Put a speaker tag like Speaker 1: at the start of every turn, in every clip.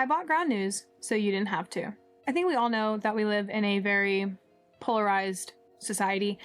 Speaker 1: I bought ground news, so you didn't have to. I think we all know that we live in a very polarized society,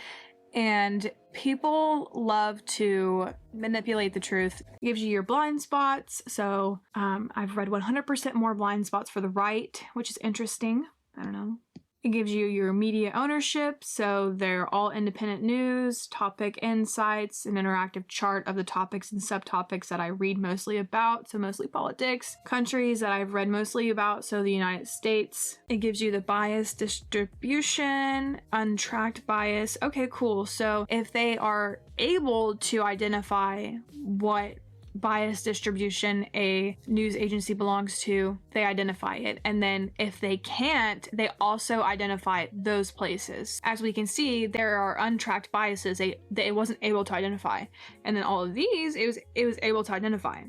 Speaker 1: and people love to manipulate the truth. It gives you your blind spots. So I've read 100% more blind spots for the right, which is interesting. I don't know. It gives you your media ownership, so they're all independent news, topic insights, an interactive chart of the topics and subtopics that I read mostly about, so mostly politics, countries that I've read mostly about, so the United States. It gives you the bias distribution, untracked bias. Okay, cool. So if they are able to identify what bias distribution a news agency belongs to, they identify it. And then if they can't, they also identify those places. As we can see, there are untracked biases that it wasn't able to identify. And then all of these, it was able to identify.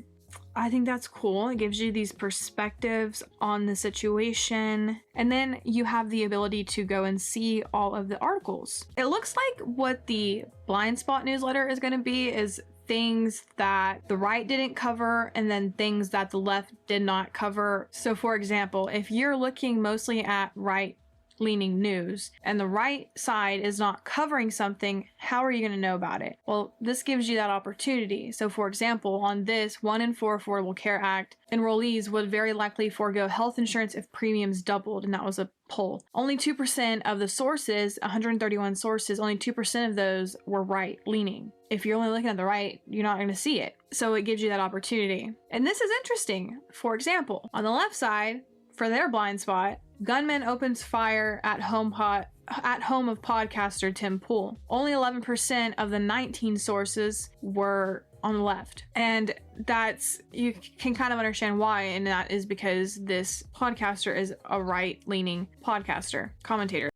Speaker 1: I think that's cool. It gives you these perspectives on the situation. And then you have the ability to go and see all of the articles. It looks like what the Blind Spot newsletter is going to be is things that the right didn't cover and then things that the left did not cover. So for example, if you're looking mostly at right-leaning news and the right side is not covering something, how are you going to know about it? Well, this gives you that opportunity. So for example, on this 1 in 4 Affordable Care Act, enrollees would very likely forego health insurance if premiums doubled, and that was a poll. Only 2% of the sources, 131 sources, only 2% of those were right-leaning. If you're only looking at the right, you're not going to see it. So it gives you that opportunity. And this is interesting. For example, on the left side, for their blind spot, gunman opens fire at home of podcaster Tim Pool. Only 11% of the 19 sources were on the left. And that's, you can kind of understand why, and that is because this podcaster is a right-leaning podcaster, commentator.